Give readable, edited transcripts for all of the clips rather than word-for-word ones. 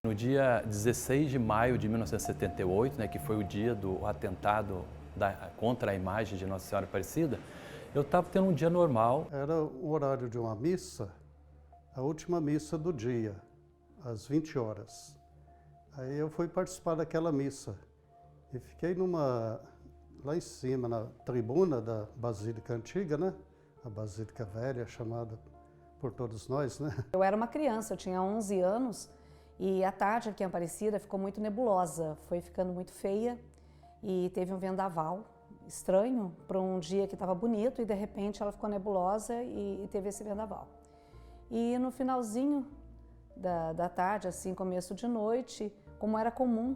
No dia 16 de maio de 1978, né, que foi o dia do atentado contra a imagem de Nossa Senhora Aparecida, eu estava tendo um dia normal. Era o horário de uma missa, a última missa do dia, às 20 horas. Aí eu fui participar daquela missa e fiquei lá em cima, na tribuna da Basílica Antiga, né? A Basílica Velha, chamada por todos nós, né? Eu era uma criança, eu tinha 11 anos e a tarde aqui em Aparecida ficou muito nebulosa, foi ficando muito feia e teve um vendaval estranho para um dia que estava bonito e de repente ela ficou nebulosa e teve esse vendaval. E no finalzinho da tarde, assim, começo de noite, como era comum,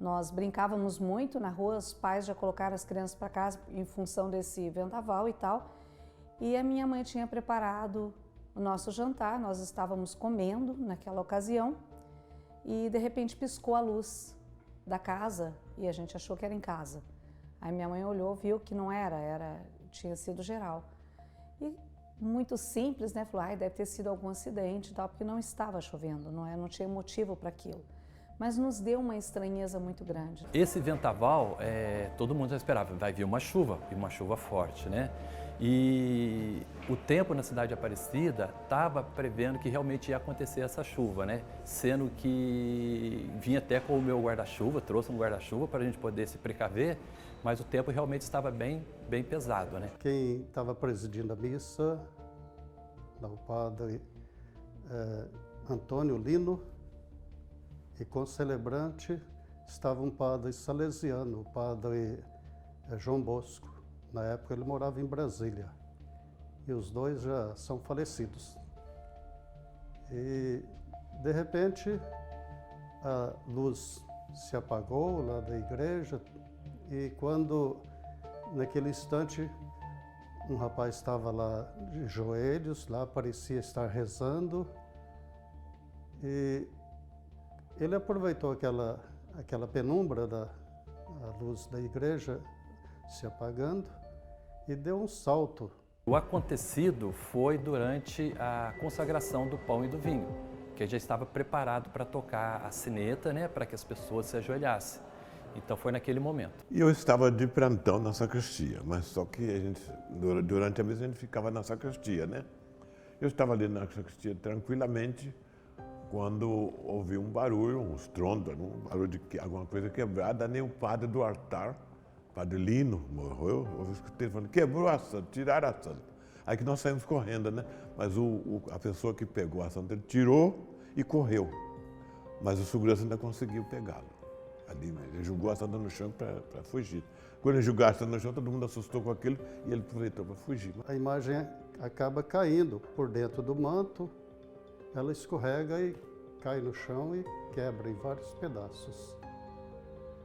nós brincávamos muito na rua, os pais já colocaram as crianças para casa em função desse vendaval e tal, e a minha mãe tinha preparado o nosso jantar, nós estávamos comendo naquela ocasião e de repente piscou a luz da casa e a gente achou que era em casa. Aí minha mãe olhou, viu que não tinha sido geral. E muito simples, né? Falou, deve ter sido algum acidente e tal, porque não estava chovendo, não tinha motivo para aquilo. Mas nos deu uma estranheza muito grande. Esse vendaval, todo mundo já esperava, vai vir uma chuva, e uma chuva forte, né? E o tempo na cidade de Aparecida estava prevendo que realmente ia acontecer essa chuva, né? Sendo que vinha até com o meu guarda-chuva, trouxe um guarda-chuva para a gente poder se precaver, mas o tempo realmente estava bem pesado, né? Quem estava presidindo a missa, o padre Antônio Lino, e com celebrante estava um padre salesiano, o padre João Bosco. Na época ele morava em Brasília e os dois já são falecidos. E de repente a luz se apagou lá da igreja e quando naquele instante um rapaz estava lá de joelhos, lá parecia estar rezando e ele aproveitou aquela penumbra da luz da igreja se apagando e deu um salto. O acontecido foi durante a consagração do pão e do vinho, que já estava preparado para tocar a sineta, né, para que as pessoas se ajoelhassem. Então foi naquele momento. E eu estava de plantão na sacristia, mas só que durante a missa a gente ficava na sacristia, né? Eu estava ali na sacristia tranquilamente, quando ouvi um barulho, um estrondo, um barulho de alguma coisa quebrada, nem o padre do altar, o padre Lino, morreu, eu escutei falando, quebrou a santa, tiraram a santa. Aí que nós saímos correndo, né? Mas a pessoa que pegou a santa, ele tirou e correu. Mas o segurança ainda conseguiu pegá-lo. Ali, ele jogou a santa no chão para fugir. Quando ele jogou a santa no chão, todo mundo assustou com aquilo e ele aproveitou para fugir. A imagem acaba caindo por dentro do manto, ela escorrega e cai no chão e quebra em vários pedaços.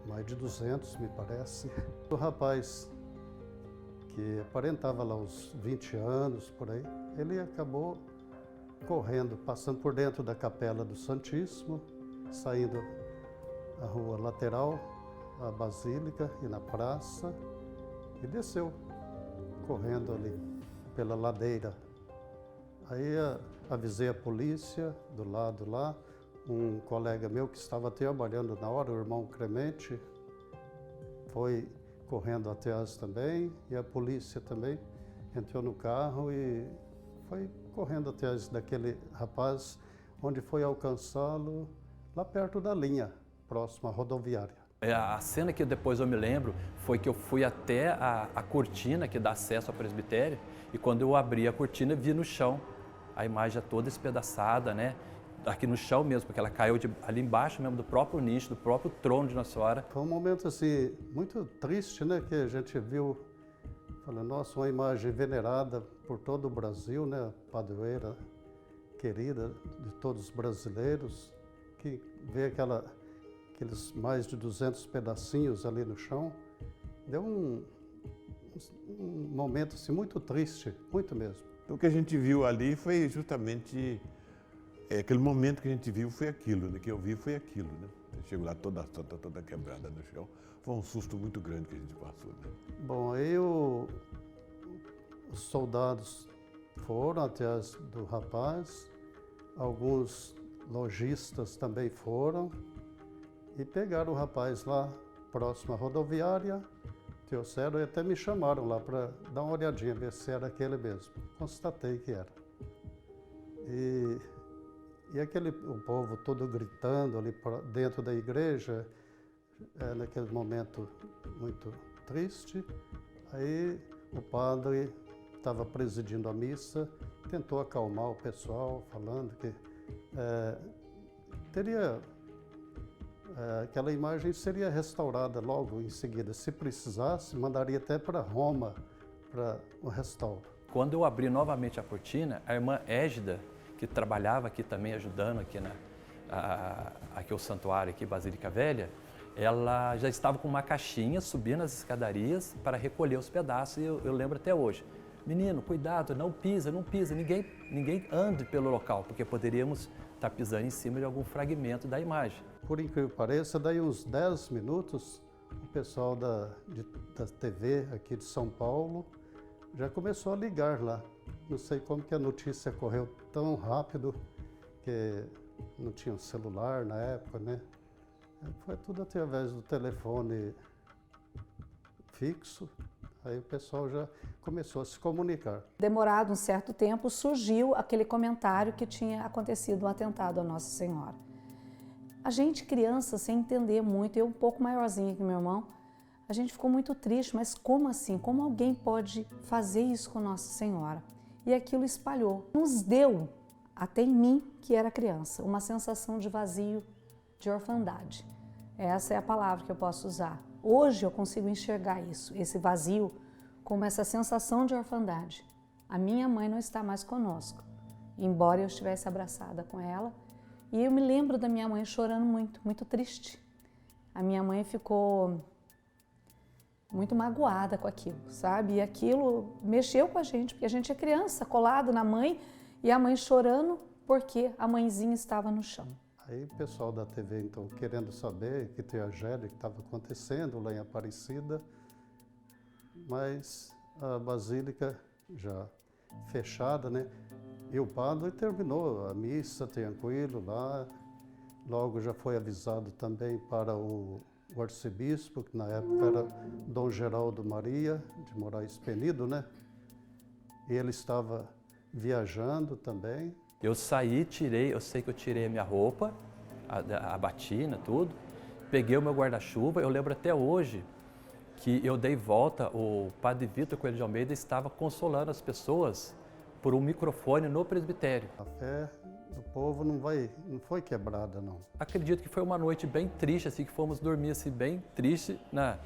Mais de 200, me parece. O rapaz, que aparentava lá uns 20 anos, por aí, ele acabou correndo, passando por dentro da Capela do Santíssimo, saindo a rua lateral, a Basílica e na praça, e desceu, correndo ali pela ladeira. Aí avisei a polícia do lado lá, um colega meu que estava trabalhando na hora, o irmão Clemente, foi correndo atrás também, e a polícia também entrou no carro e foi correndo atrás daquele rapaz, onde foi alcançá-lo lá perto da linha, próximo à rodoviária. A cena que depois eu me lembro foi que eu fui até a cortina que dá acesso ao presbitério e quando eu abri a cortina vi no chão a imagem toda espedaçada, né? Aqui no chão mesmo, porque ela caiu ali embaixo mesmo do próprio nicho, do próprio trono de Nossa Senhora. Foi um momento assim muito triste, né? Que a gente viu, falando, nossa, uma imagem venerada por todo o Brasil, né? Padroeira querida de todos os brasileiros, que vê aqueles mais de 200 pedacinhos ali no chão, deu um momento assim, muito triste, muito mesmo. Então, o que a gente viu ali foi justamente, aquele momento que a gente viu foi aquilo, né? Que eu vi foi aquilo, né? Chegou lá toda quebrada no chão, foi um susto muito grande que a gente passou, né? Bom, aí os soldados foram atrás do rapaz, alguns lojistas também foram e pegaram o rapaz lá próximo à rodoviária, trouxeram e até me chamaram lá para dar uma olhadinha, ver se era aquele mesmo. Constatei que era. E o povo todo gritando ali dentro da igreja, naquele momento muito triste. Aí o padre estava presidindo a missa, tentou acalmar o pessoal, falando que aquela imagem seria restaurada logo em seguida. Se precisasse, mandaria até para Roma, para o restauro. Quando eu abri novamente a cortina, a irmã Égida, que trabalhava aqui também, ajudando aqui, aqui o santuário, aqui Basílica Velha, ela já estava com uma caixinha subindo as escadarias para recolher os pedaços, e eu lembro até hoje. Menino, cuidado, não pisa, ninguém ande pelo local, porque poderíamos estar pisando em cima de algum fragmento da imagem. Por incrível que pareça, daí uns 10 minutos, o pessoal da TV aqui de São Paulo já começou a ligar lá. Não sei como que a notícia correu tão rápido, que não tinha um celular na época, né? Foi tudo através do telefone fixo, aí o pessoal já começou a se comunicar. Demorado um certo tempo, surgiu aquele comentário que tinha acontecido um atentado à Nossa Senhora. A gente, criança, sem entender muito, eu um pouco maiorzinha que meu irmão, a gente ficou muito triste, mas como assim? Como alguém pode fazer isso com Nossa Senhora? E aquilo espalhou. Nos deu, até em mim, que era criança, uma sensação de vazio, de orfandade. Essa é a palavra que eu posso usar. Hoje eu consigo enxergar isso, esse vazio, como essa sensação de orfandade. A minha mãe não está mais conosco, embora eu estivesse abraçada com ela. E eu me lembro da minha mãe chorando muito, muito triste. A minha mãe ficou muito magoada com aquilo, sabe? E aquilo mexeu com a gente, porque a gente é criança, colado na mãe, e a mãe chorando porque a mãezinha estava no chão. Aí o pessoal da TV, então, querendo saber que tragédia que estava acontecendo lá em Aparecida, mas a basílica já fechada, né? E o padre terminou a missa tranquilo lá, logo já foi avisado também para o arcebispo, que na época era Dom Geraldo Maria de Moraes Penido, né? E ele estava viajando também. Eu saí, eu sei que eu tirei a minha roupa, a batina, tudo, peguei o meu guarda-chuva, eu lembro até hoje que eu dei volta, o padre Vitor Coelho de Almeida estava consolando as pessoas por um microfone no presbitério. A fé do povo não foi quebrada, não. Acredito que foi uma noite bem triste, assim, que fomos dormir assim, bem triste, na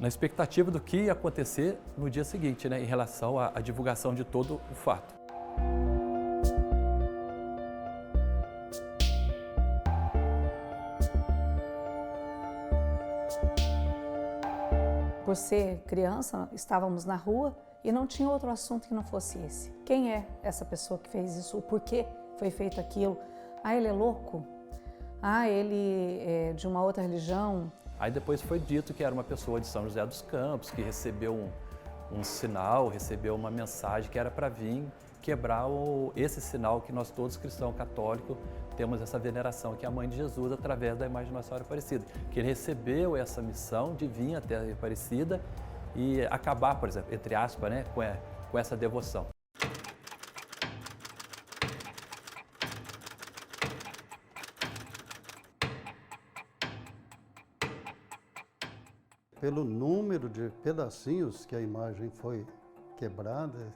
expectativa do que ia acontecer no dia seguinte, né, em relação à divulgação de todo o fato. Por ser criança, estávamos na rua e não tinha outro assunto que não fosse esse. Quem é essa pessoa que fez isso? O porquê foi feito aquilo? Ah, ele é louco? Ah, ele é de uma outra religião? Aí depois foi dito que era uma pessoa de São José dos Campos, que recebeu um sinal, recebeu uma mensagem que era para vir quebrar esse sinal que nós todos cristãos católicos temos essa veneração, que é a Mãe de Jesus, através da imagem de Nossa Senhora Aparecida. Que ele recebeu essa missão de vir até a Aparecida e acabar, por exemplo, entre aspas, né, com essa devoção. Pelo número de pedacinhos que a imagem foi quebrada,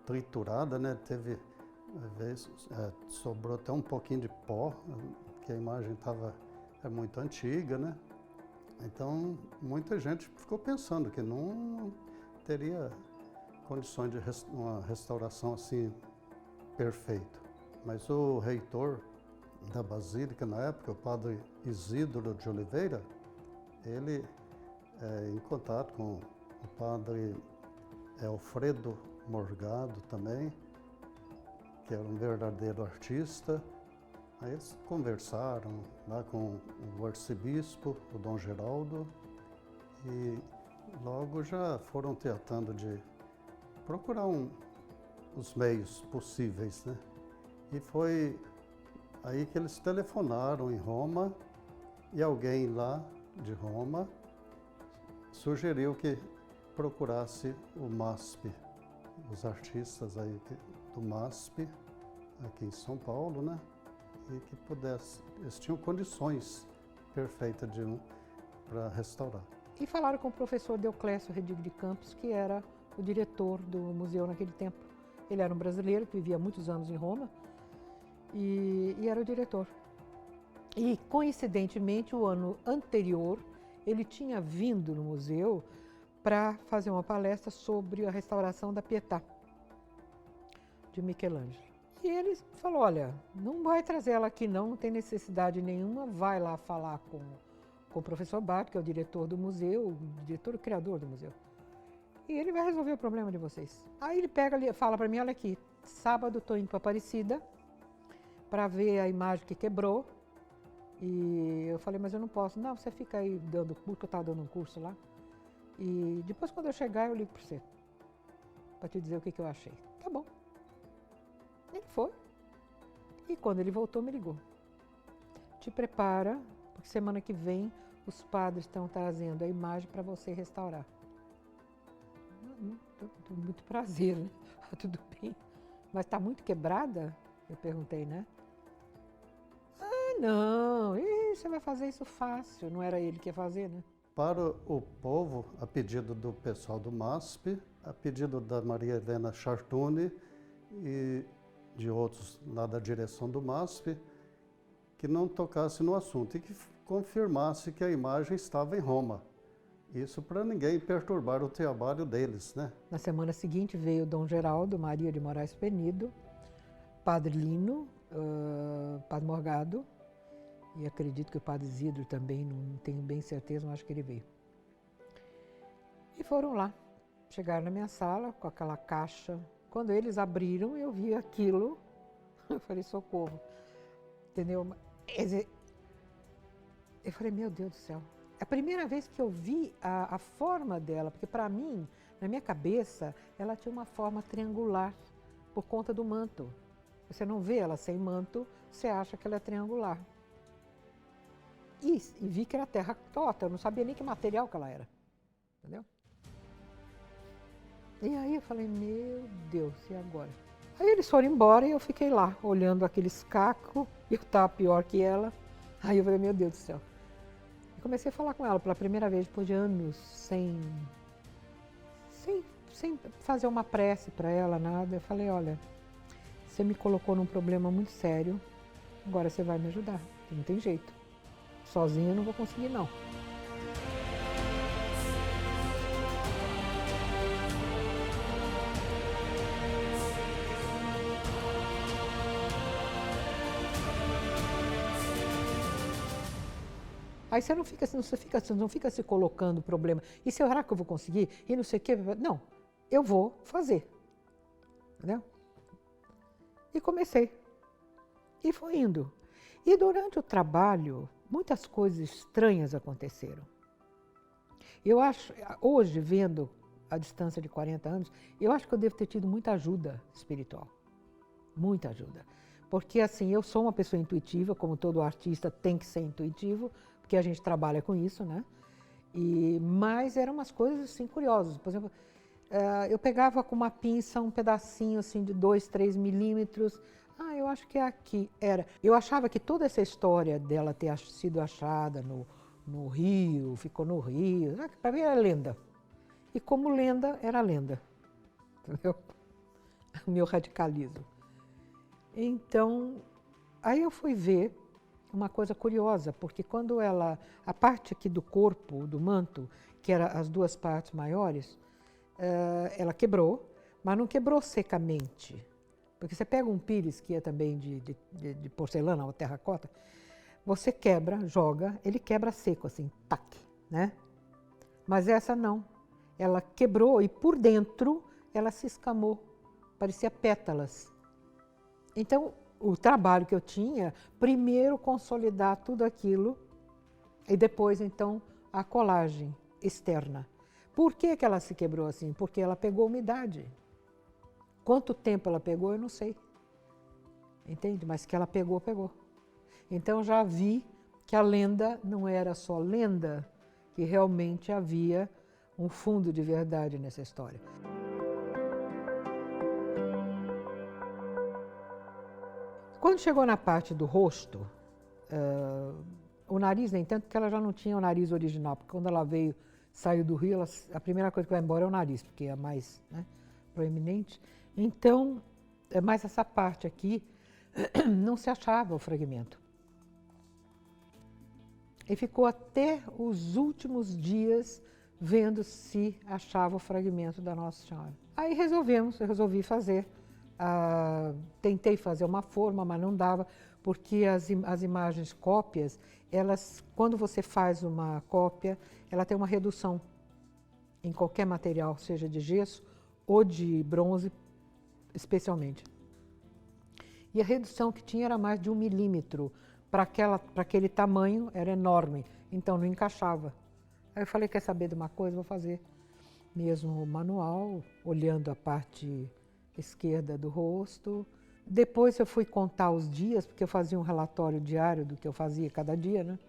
triturada, né? Teve, às vezes, sobrou até um pouquinho de pó, que a imagem é muito antiga, né? Então, muita gente ficou pensando que não teria condições de uma restauração assim perfeita. Mas o reitor da Basílica, na época, o padre Isidro de Oliveira, ele, em contato com o padre Alfredo Morgado também, que era um verdadeiro artista. Aí eles conversaram lá com o arcebispo, o Dom Geraldo, e logo já foram tratando de procurar os meios possíveis, né? E foi Aí que eles telefonaram em Roma e alguém lá de Roma sugeriu que procurasse o MASP, os artistas aí do MASP, aqui em São Paulo, né? E que pudesse, eles tinham condições perfeitas para restaurar. E falaram com o professor Deoclésio Redig de Campos, que era o diretor do museu naquele tempo. Ele era um brasileiro que vivia muitos anos em Roma e era o diretor. E, coincidentemente, o ano anterior, ele tinha vindo no museu para fazer uma palestra sobre a restauração da Pietà, de Michelangelo. E ele falou, olha, não vai trazer ela aqui não tem necessidade nenhuma, vai lá falar com o professor Barto, que é o diretor do museu, o diretor, o criador do museu. E ele vai resolver o problema de vocês. Aí ele pega ali, fala para mim, olha aqui, sábado estou indo para Aparecida para ver a imagem que quebrou. E eu falei, mas eu não posso. Não, você fica aí dando curso, eu estava dando um curso lá. E depois quando eu chegar eu ligo para você, para te dizer o que eu achei. Tá bom. Ele foi. E quando ele voltou, me ligou. Te prepara, porque semana que vem os padres estão trazendo a imagem para você restaurar. Muito prazer, né? Tudo bem. Mas está muito quebrada? Eu perguntei, né? Ah, não. Você vai fazer isso fácil. Não era ele que ia fazer, né? Para o povo, a pedido do pessoal do MASP, a pedido da Maria Helena Chartuni e de outros lá da direção do MASP, que não tocasse no assunto e que confirmasse que a imagem estava em Roma. Isso para ninguém perturbar o trabalho deles, né? Na semana seguinte veio Dom Geraldo, Maria de Moraes Penido, Padre Lino, Padre Morgado, e acredito que o Padre Isidro também, não tenho bem certeza, mas acho que ele veio. E foram lá, chegaram na minha sala com aquela caixa. Quando eles abriram, eu vi aquilo, eu falei, socorro, entendeu? Eu falei, meu Deus do céu. É a primeira vez que eu vi a forma dela, porque para mim, na minha cabeça, ela tinha uma forma triangular, por conta do manto. Você não vê ela sem manto, você acha que ela é triangular. E vi que era terracota, eu não sabia nem que material que ela era, entendeu? E aí eu falei, meu Deus, e agora? Aí eles foram embora e eu fiquei lá, olhando aqueles cacos, eu estava pior que ela. Aí eu falei, meu Deus do céu. E comecei a falar com ela pela primeira vez, depois de anos, sem fazer uma prece para ela, nada. Eu falei, olha, você me colocou num problema muito sério, agora você vai me ajudar, não tem jeito. Sozinha eu não vou conseguir, não. Aí você não fica se colocando problema. E será que eu vou conseguir? E não sei o quê. Não, eu vou fazer. Entendeu? E comecei. E foi indo. E durante o trabalho, muitas coisas estranhas aconteceram. Eu acho, hoje, vendo a distância de 40 anos, eu acho que eu devo ter tido muita ajuda espiritual. Muita ajuda. Porque, assim, eu sou uma pessoa intuitiva, como todo artista tem que ser intuitivo, porque a gente trabalha com isso, né? Mas eram umas coisas, assim, curiosas. Por exemplo, eu pegava com uma pinça um pedacinho, assim, de 2, 3 milímetros. Ah, eu acho que é aqui. Era. Eu achava que toda essa história dela ter sido achada no Rio, ficou no Rio, para mim era lenda. E como lenda, era lenda. Entendeu? O meu radicalismo. Então, aí eu fui ver uma coisa curiosa, porque quando a parte aqui do corpo, do manto, que eram as duas partes maiores, ela quebrou, mas não quebrou secamente. Porque você pega um pires, que é também de porcelana ou terracota, você quebra, joga, ele quebra seco, assim, tac, né? Mas essa não. Ela quebrou e por dentro ela se escamou, parecia pétalas. Então, o trabalho que eu tinha, primeiro consolidar tudo aquilo e depois, então, a colagem externa. Por que ela se quebrou assim? Porque ela pegou umidade. Quanto tempo ela pegou, eu não sei. Entende? Mas que ela pegou, pegou. Então já vi que a lenda não era só lenda, que realmente havia um fundo de verdade nessa história. Quando chegou na parte do rosto, o nariz nem tanto, porque ela já não tinha o nariz original, porque quando ela veio, saiu do Rio, a primeira coisa que vai embora é o nariz, porque é a mais, né, proeminente. Então, mais essa parte aqui, não se achava o fragmento. E ficou até os últimos dias vendo se achava o fragmento da Nossa Senhora. Aí eu resolvi fazer. Tentei fazer uma forma, mas não dava, porque as imagens cópias, elas, quando você faz uma cópia, ela tem uma redução em qualquer material, seja de gesso ou de bronze, especialmente. E a redução que tinha era mais de 1 milímetro. Para aquele tamanho, era enorme, então não encaixava. Aí eu falei, quer saber de uma coisa? Vou fazer mesmo o manual, olhando a parte esquerda do rosto. Depois eu fui contar os dias, porque eu fazia um relatório diário do que eu fazia cada dia, né?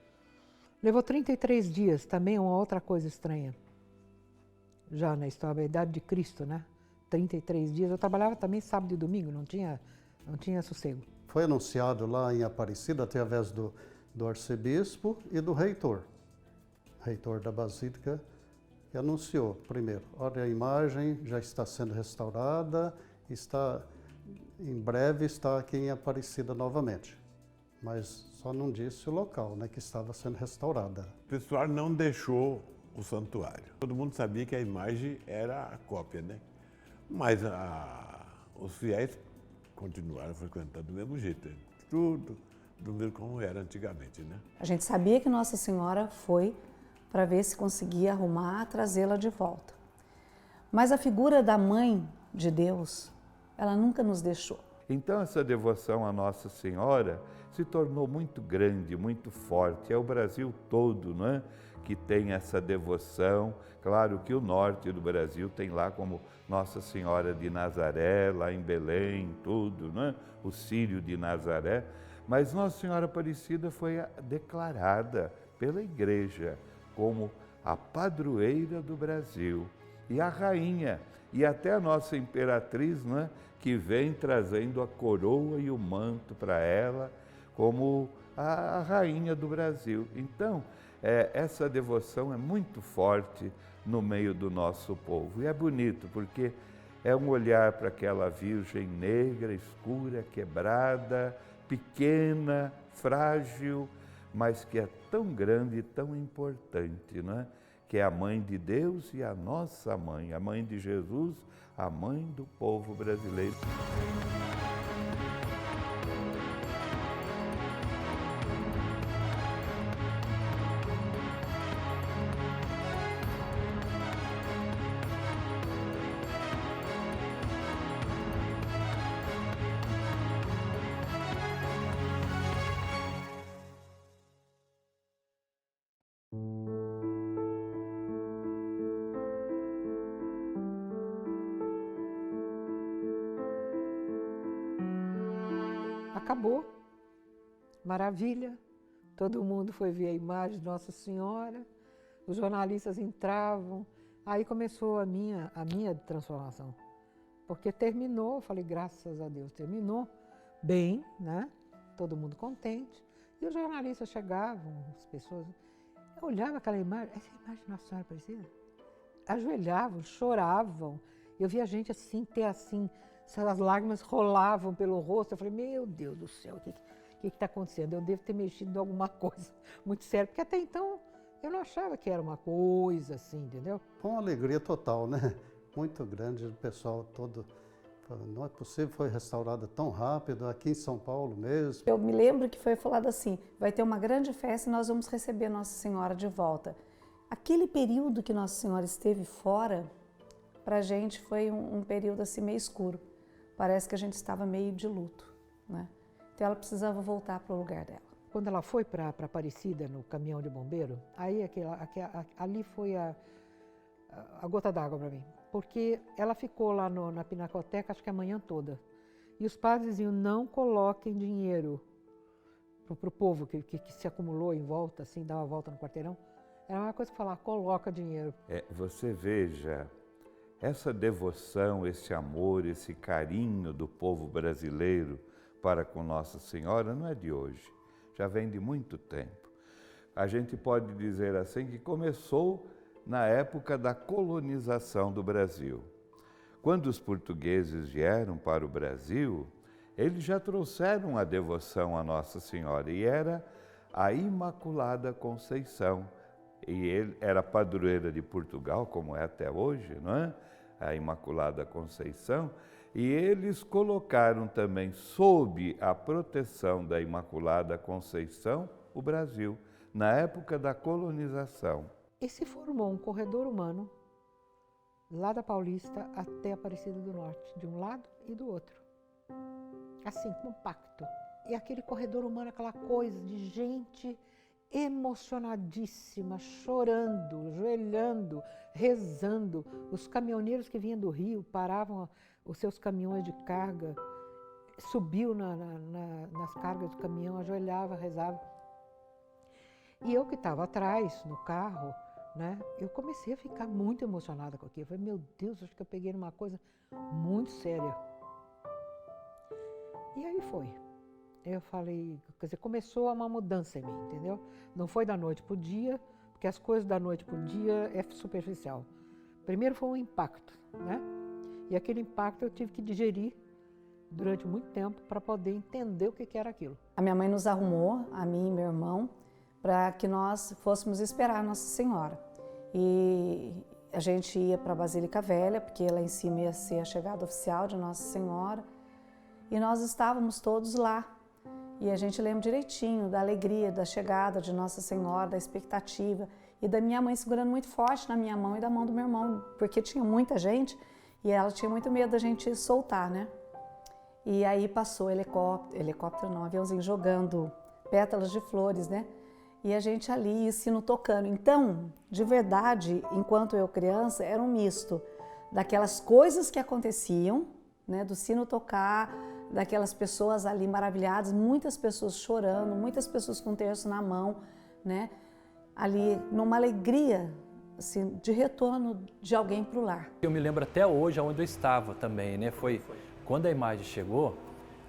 Levou 33 dias, também é uma outra coisa estranha. Já na história, a idade de Cristo, né? 33 dias. Eu trabalhava também sábado e domingo, não tinha sossego. Foi anunciado lá em Aparecida através do arcebispo e do reitor da Basílica, que anunciou primeiro, olha, a imagem já está sendo restaurada, em breve está aqui em Aparecida novamente. Mas só não disse o local, né, que estava sendo restaurada. O pessoal não deixou o santuário. Todo mundo sabia que a imagem era a cópia, né? Mas os fiéis continuaram frequentando do mesmo jeito, tudo do mesmo como era antigamente, né? A gente sabia que Nossa Senhora foi para ver se conseguia arrumar, trazê-la de volta. Mas a figura da Mãe de Deus, ela nunca nos deixou. Então essa devoção à Nossa Senhora se tornou muito grande, muito forte. É o Brasil todo, não é, que tem essa devoção. Claro que o norte do Brasil tem lá como Nossa Senhora de Nazaré, lá em Belém, tudo, né? O Círio de Nazaré. Mas Nossa Senhora Aparecida foi declarada pela Igreja como a padroeira do Brasil e a rainha, e até a nossa imperatriz, né? Que vem trazendo a coroa e o manto para ela como a rainha do Brasil. Então, essa devoção é muito forte no meio do nosso povo. E é bonito, porque é um olhar para aquela Virgem negra, escura, quebrada, pequena, frágil, mas que é tão grande e tão importante, não é? Que é a Mãe de Deus e a nossa Mãe, a Mãe de Jesus, a Mãe do povo brasileiro. Acabou, maravilha, todo mundo foi ver a imagem de Nossa Senhora, os jornalistas entravam, aí começou a minha transformação, porque terminou, eu falei, graças a Deus, terminou bem, né? Todo mundo contente, e os jornalistas chegavam, as pessoas, eu olhava aquela imagem, essa imagem de Nossa Senhora Aparecida, ajoelhavam, choravam, eu via gente assim, ter assim, as lágrimas rolavam pelo rosto. Eu falei, meu Deus do céu, o que está acontecendo? Eu devo ter mexido em alguma coisa muito séria, porque até então eu não achava que era uma coisa assim, entendeu? Foi uma alegria total, né? Muito grande, o pessoal todo falando, não é possível, foi restaurada tão rápido, aqui em São Paulo mesmo. Eu me lembro que foi falado assim, vai ter uma grande festa e nós vamos receber Nossa Senhora de volta. Aquele período que Nossa Senhora esteve fora, para a gente foi um período assim meio escuro. Parece que a gente estava meio de luto, né? Então ela precisava voltar para o lugar dela. Quando ela foi para Aparecida, no caminhão de bombeiro, aí ali foi a gota d'água para mim. Porque ela ficou lá na Pinacoteca, acho que a manhã toda. E os padres diziam, não coloquem dinheiro para o povo que se acumulou em volta, assim, dava a volta no quarteirão, era uma coisa que falar, coloca dinheiro. Você veja, essa devoção, esse amor, esse carinho do povo brasileiro para com Nossa Senhora não é de hoje, já vem de muito tempo. A gente pode dizer assim que começou na época da colonização do Brasil. Quando os portugueses vieram para o Brasil, eles já trouxeram a devoção a Nossa Senhora e era a Imaculada Conceição. E ele era padroeira de Portugal, como é até hoje, não é? A Imaculada Conceição. E eles colocaram também sob a proteção da Imaculada Conceição o Brasil, na época da colonização. E se formou um corredor humano, lá da Paulista até Aparecida do Norte, de um lado e do outro. Assim, compacto. E aquele corredor humano, aquela coisa de gente emocionadíssima, chorando, ajoelhando, rezando. Os caminhoneiros que vinham do Rio paravam os seus caminhões de carga, subiu nas cargas do caminhão, ajoelhava, rezava. E eu que estava atrás, no carro, né, eu comecei a ficar muito emocionada com aquilo. Eu falei, meu Deus, acho que eu peguei numa coisa muito séria. E aí foi. Eu falei, quer dizer, começou uma mudança em mim, entendeu? Não foi da noite para o dia, porque as coisas da noite para o dia é superficial. Primeiro foi um impacto, né? E aquele impacto eu tive que digerir durante muito tempo para poder entender o que era aquilo. A minha mãe nos arrumou, a mim e meu irmão, para que nós fôssemos esperar Nossa Senhora. E a gente ia para a Basílica Velha, porque lá em cima ia ser a chegada oficial de Nossa Senhora. E nós estávamos todos lá. E a gente lembra direitinho da alegria, da chegada de Nossa Senhora, da expectativa. E da minha mãe segurando muito forte na minha mão e da mão do meu irmão, porque tinha muita gente e ela tinha muito medo da gente soltar, né? E aí passou helicóptero não, aviãozinho jogando pétalas de flores, né? E a gente ali, e o sino tocando. Então, de verdade, enquanto eu criança, era um misto daquelas coisas que aconteciam, né? Do sino tocar, daquelas pessoas ali maravilhadas, muitas pessoas chorando, muitas pessoas com terço na mão, né? Ali numa alegria assim, de retorno de alguém para o lar. Eu me lembro até hoje onde eu estava também, né? Foi quando a imagem chegou,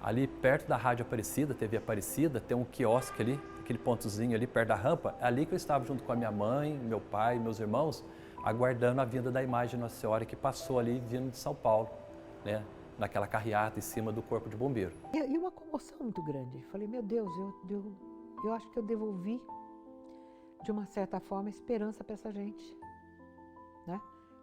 ali perto da Rádio Aparecida, TV Aparecida, tem um quiosque ali, aquele pontozinho ali perto da rampa, ali que eu estava junto com a minha mãe, meu pai, meus irmãos, aguardando a vinda da imagem de Nossa Senhora que passou ali vindo de São Paulo, né? Naquela carreata em cima do Corpo de Bombeiro. E uma comoção muito grande. Falei, meu Deus, eu acho que eu devolvi, de uma certa forma, esperança para essa gente. Né?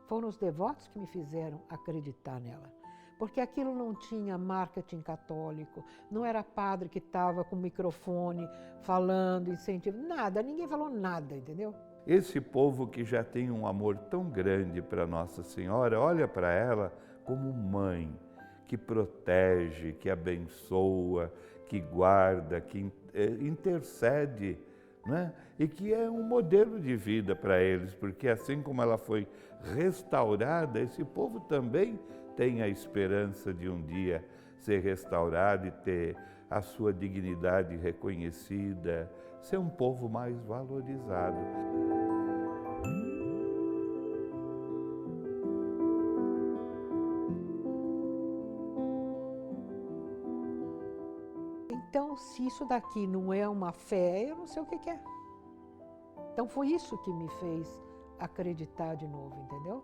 Foram os devotos que me fizeram acreditar nela. Porque aquilo não tinha marketing católico, não era padre que estava com o microfone falando, incentivando, nada, ninguém falou nada, entendeu? Esse povo que já tem um amor tão grande para Nossa Senhora, olha para ela como mãe, que protege, que abençoa, que guarda, que intercede, né? E que é um modelo de vida para eles, porque assim como ela foi restaurada, esse povo também tem a esperança de um dia ser restaurado e ter a sua dignidade reconhecida, ser um povo mais valorizado. Então, se isso daqui não é uma fé, eu não sei o que é. Então, foi isso que me fez acreditar de novo, entendeu?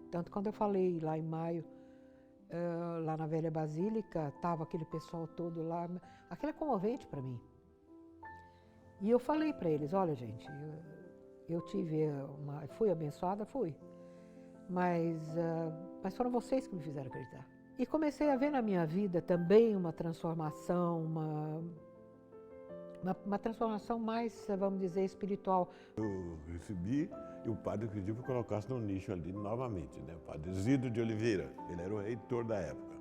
Tanto quando eu falei lá em maio, lá na Velha Basílica, estava aquele pessoal todo lá, aquilo é comovente para mim. E eu falei para eles, olha gente, eu fui abençoada, fui, mas foram vocês que me fizeram acreditar. E comecei a ver na minha vida também uma transformação, uma transformação mais, vamos dizer, espiritual. Eu recebi e o padre pediu para que eu colocasse no nicho ali novamente, né? O padre Zido de Oliveira, ele era o reitor da época.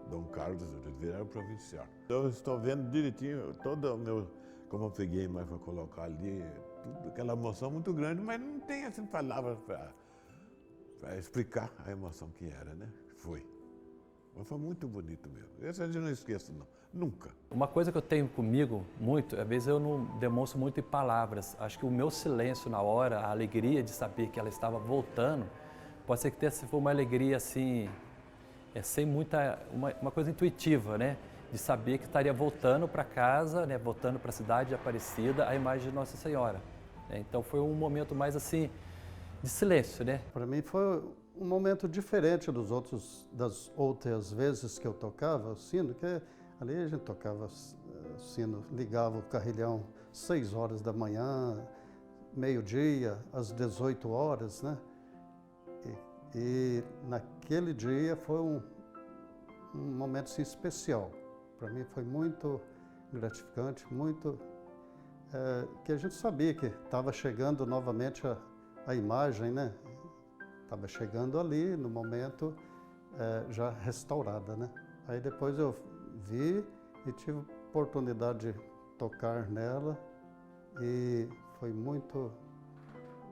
Dom Carlos de Oliveira era o provincial. Então eu estou vendo direitinho todo o meu, como eu peguei mais para colocar ali, tudo, aquela emoção muito grande, mas não tem assim palavras para explicar a emoção que era, né? Foi. Mas foi muito bonito mesmo. Esse a gente não esquece, não. Nunca. Uma coisa que eu tenho comigo muito, às vezes eu não demonstro muito em palavras. Acho que o meu silêncio na hora, a alegria de saber que ela estava voltando, pode ser que tenha sido uma alegria assim, sem muita, uma coisa intuitiva, né? De saber que estaria voltando para casa, né? Voltando para a cidade de Aparecida, a imagem de Nossa Senhora. Então foi um momento mais assim, de silêncio, né? Para mim foi um momento diferente das outras vezes que eu tocava o sino, que ali a gente tocava sino, ligava o carrilhão 6 horas da manhã, meio-dia, às 18 horas, né? E naquele dia foi um momento assim, especial. Para mim foi muito gratificante, muito que a gente sabia que estava chegando novamente a imagem, né? Estava chegando ali no momento já restaurada, né? Aí depois eu vi e tive oportunidade de tocar nela e foi um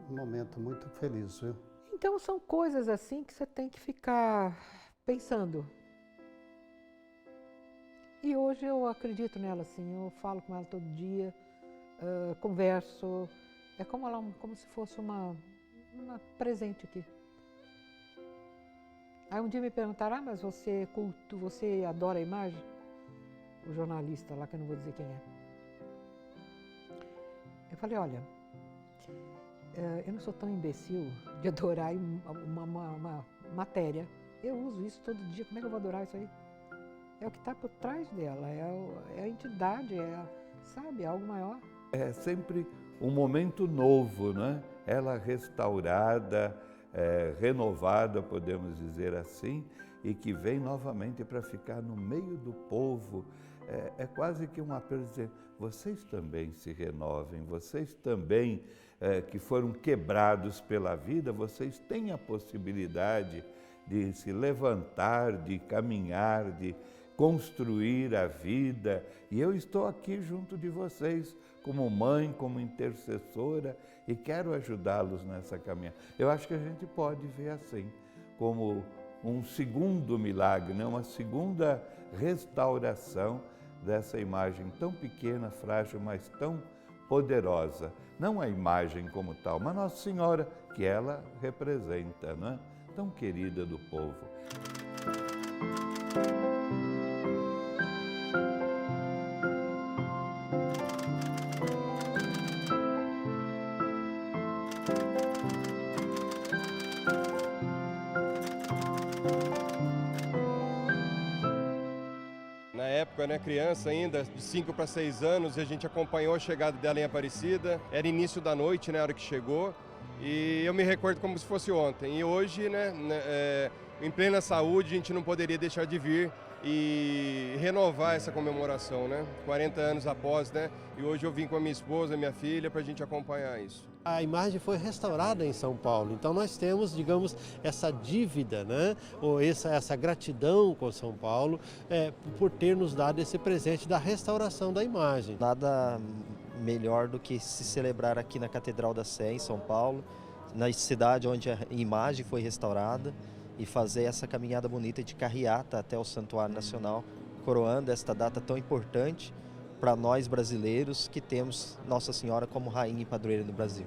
momento muito feliz, viu? Então são coisas assim que você tem que ficar pensando. E hoje eu acredito nela, assim, eu falo com ela todo dia, converso, é como se fosse uma presente aqui. Aí um dia me perguntaram, mas você é culto, você adora a imagem? O jornalista lá, que eu não vou dizer quem é. Eu falei, olha, eu não sou tão imbecil de adorar uma matéria. Eu uso isso todo dia, como é que eu vou adorar isso aí? É o que está por trás dela, é a entidade, sabe, algo maior. É sempre um momento novo, né? Ela restaurada, renovada, podemos dizer assim, e que vem novamente para ficar no meio do povo. É quase que um apelo de dizer, vocês também se renovem, vocês também que foram quebrados pela vida, vocês têm a possibilidade de se levantar, de caminhar, de construir a vida. E eu estou aqui junto de vocês, como mãe, como intercessora, e quero ajudá-los nessa caminhada. Eu acho que a gente pode ver assim, como um segundo milagre, né? Uma segunda restauração dessa imagem tão pequena, frágil, mas tão poderosa. Não a imagem como tal, mas Nossa Senhora, que ela representa, né? Tão querida do povo. Na época, né, criança ainda, de 5 para 6 anos, e a gente acompanhou a chegada dela em Aparecida. Era início da noite, né, a hora que chegou, e eu me recordo como se fosse ontem. E hoje, né, em plena saúde, a gente não poderia deixar de vir e renovar essa comemoração, né? 40 anos após, né? E hoje eu vim com a minha esposa, minha filha, para a gente acompanhar isso. A imagem foi restaurada em São Paulo, então nós temos, digamos, essa dívida, né? Ou essa gratidão com São Paulo por ter nos dado esse presente da restauração da imagem. Nada melhor do que se celebrar aqui na Catedral da Sé, em São Paulo, na cidade onde a imagem foi restaurada, e fazer essa caminhada bonita de carreata até o Santuário Nacional, coroando esta data tão importante para nós brasileiros que temos Nossa Senhora como rainha e padroeira do Brasil.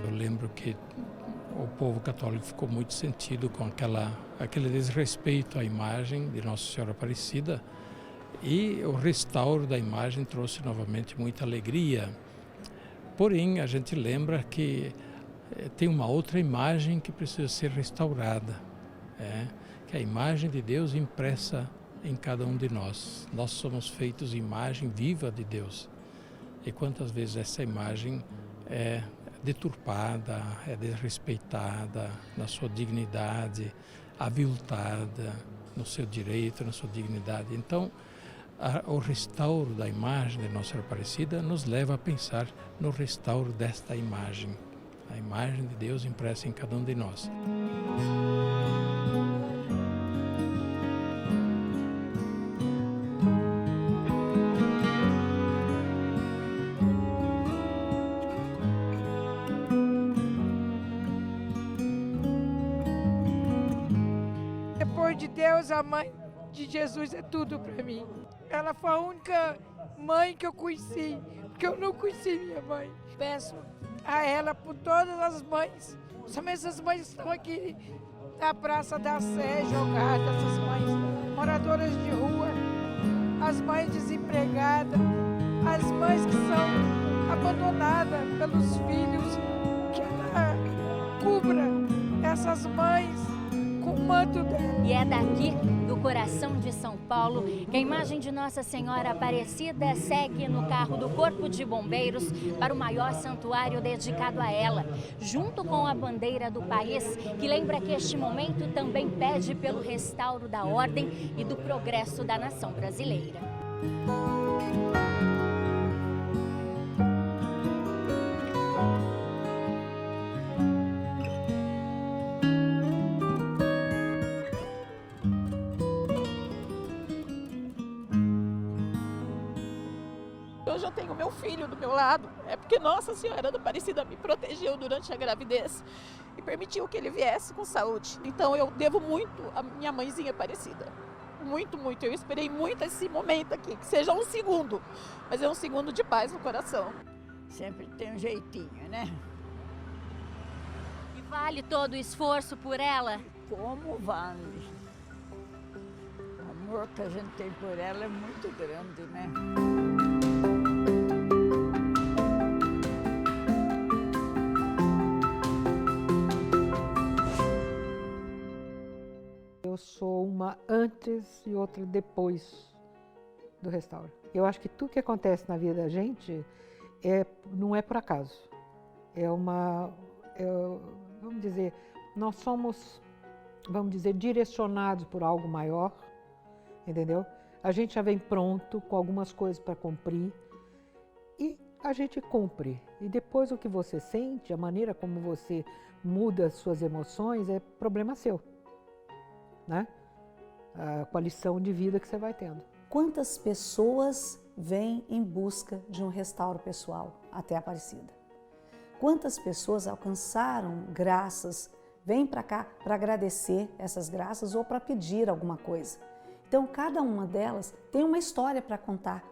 Eu lembro que o povo católico ficou muito sentido com aquele desrespeito à imagem de Nossa Senhora Aparecida, e o restauro da imagem trouxe novamente muita alegria. Porém, a gente lembra que tem uma outra imagem que precisa ser restaurada, que é a imagem de Deus impressa em cada um de nós. Nós somos feitos imagem viva de Deus. E quantas vezes essa imagem é deturpada, é desrespeitada na sua dignidade, aviltada no seu direito, na sua dignidade. Então, o restauro da imagem de Nossa Senhora Aparecida nos leva a pensar no restauro desta imagem, a imagem de Deus impressa em cada um de nós. Deus, a mãe de Jesus é tudo para mim. Ela foi a única mãe que eu conheci, porque eu não conheci minha mãe. Peço a ela por todas as mães, somente essas mães que estão aqui na Praça da Sé, jogadas, essas mães moradoras de rua, as mães desempregadas, as mães que são abandonadas pelos filhos, que ela cubra essas mães com o manto dela. E é daqui, do coração de São Paulo, que a imagem de Nossa Senhora Aparecida segue no carro do Corpo de Bombeiros para o maior santuário dedicado a ela, junto com a bandeira do país, que lembra que este momento também pede pelo restauro da ordem e do progresso da nação brasileira. Hoje eu tenho meu filho do meu lado, é porque Nossa Senhora da Aparecida me protegeu durante a gravidez e permitiu que ele viesse com saúde. Então eu devo muito à minha mãezinha Aparecida, muito, muito. Eu esperei muito esse momento aqui, que seja um segundo, mas é um segundo de paz no coração. Sempre tem um jeitinho, né? E vale todo o esforço por ela? Como vale? O amor que a gente tem por ela é muito grande, né? Eu sou uma antes e outra depois do restauro. Eu acho que tudo que acontece na vida da gente não é por acaso. Vamos dizer, nós somos, direcionados por algo maior, entendeu? A gente já vem pronto com algumas coisas para cumprir e a gente cumpre. E depois o que você sente, a maneira como você muda as suas emoções é problema seu. Né? Com a lição de vida que você vai tendo. Quantas pessoas vêm em busca de um restauro pessoal até a Aparecida? Quantas pessoas alcançaram graças, vêm para cá para agradecer essas graças ou para pedir alguma coisa? Então, cada uma delas tem uma história para contar.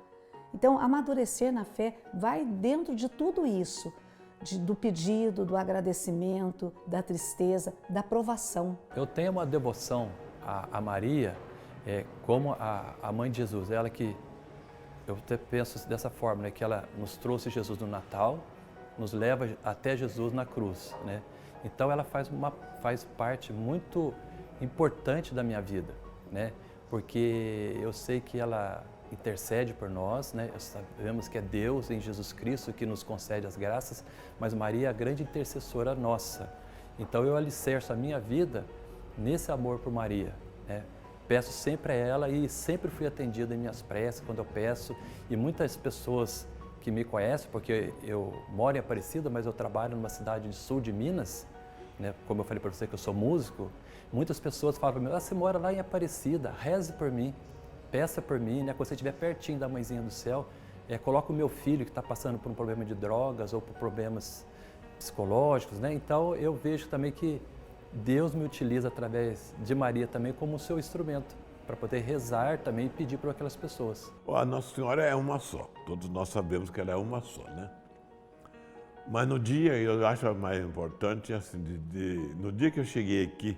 Então, amadurecer na fé vai dentro de tudo isso, do pedido, do agradecimento, da tristeza, da provação. Eu tenho uma devoção a Maria como a mãe de Jesus, ela que, eu até penso dessa forma, né, que ela nos trouxe Jesus no Natal, nos leva até Jesus na cruz, né? Então ela faz parte muito importante da minha vida, né? Porque eu sei que ela intercede por nós, né? Sabemos que é Deus em Jesus Cristo que nos concede as graças, mas Maria é a grande intercessora nossa. Então eu alicerço a minha vida nesse amor por Maria, né? Peço sempre a ela e sempre fui atendido em minhas preces quando eu peço, e muitas pessoas que me conhecem, porque eu moro em Aparecida, mas eu trabalho numa cidade do sul de Minas, né? Como eu falei para você que eu sou músico, muitas pessoas falam para mim: você mora lá em Aparecida, reze por mim, peça por mim, né? Quando você estiver pertinho da Mãezinha do Céu, coloca o meu filho que está passando por um problema de drogas ou por problemas psicológicos, né? Então eu vejo também que Deus me utiliza através de Maria também como o seu instrumento para poder rezar também e pedir por aquelas pessoas. A Nossa Senhora é uma só, todos nós sabemos que ela é uma só, né? Mas no dia, eu acho mais importante, assim, no dia que eu cheguei aqui,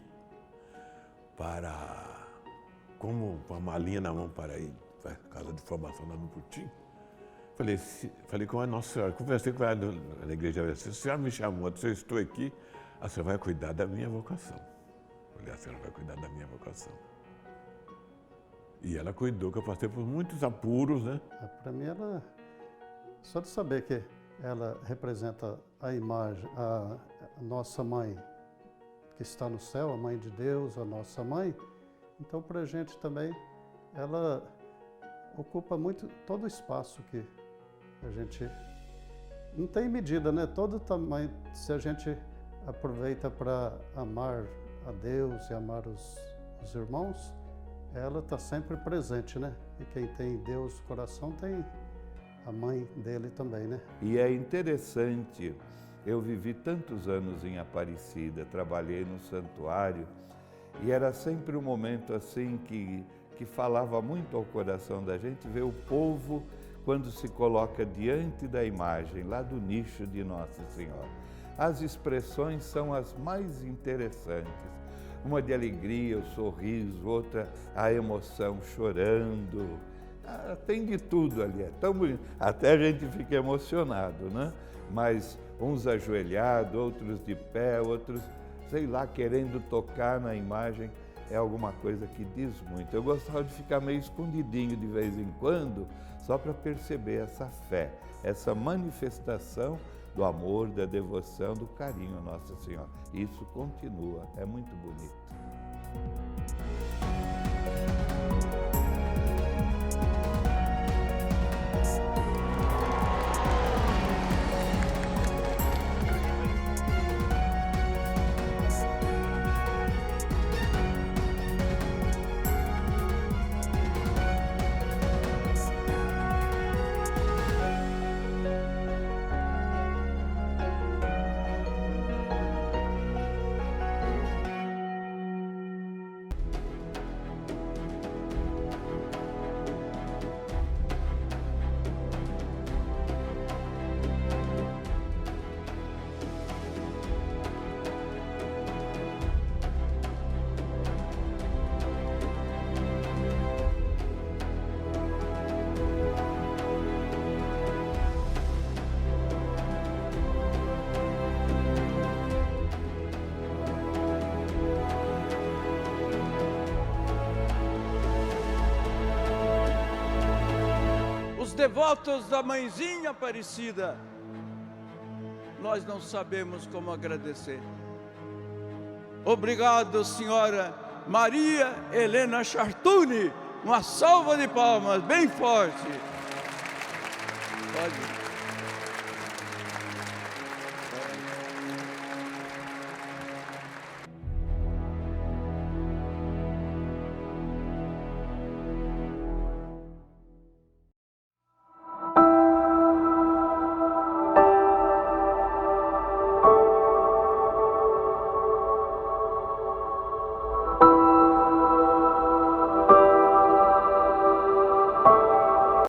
como com a malinha na mão para ir para a casa de formação lá no Putim, falei com a Nossa Senhora, conversei com ela na igreja, se a senhora me chamou, se eu estou aqui, a senhora vai cuidar da minha vocação. Falei, a senhora vai cuidar da minha vocação. E ela cuidou, que eu passei por muitos apuros, né? Para mim, só de saber que ela representa a imagem, a nossa mãe que está no céu, a mãe de Deus, a nossa mãe, então para a gente também, ela ocupa muito todo o espaço que a gente não tem medida, né? Todo tamanho, se a gente aproveita para amar a Deus e amar os irmãos, ela está sempre presente, né? E quem tem Deus no coração tem a mãe dele também, né? E é interessante, eu vivi tantos anos em Aparecida, trabalhei no santuário E era sempre um momento assim que falava muito ao coração da gente, ver o povo quando se coloca diante da imagem, lá do nicho de Nossa Senhora. As expressões são as mais interessantes. Uma de alegria, o sorriso, outra a emoção, chorando. Tem de tudo ali, é tão bonito. Até a gente fica emocionado, né? Mas uns ajoelhados, outros de pé, outros, sei lá, querendo tocar na imagem. É alguma coisa que diz muito. Eu gostava de ficar meio escondidinho de vez em quando, só para perceber essa fé, essa manifestação do amor, da devoção, do carinho à Nossa Senhora. Isso continua, é muito bonito. Devotos da Mãezinha Aparecida, nós não sabemos como agradecer. Obrigado, senhora Maria Helena Chartuni. Uma salva de palmas bem forte. Pode.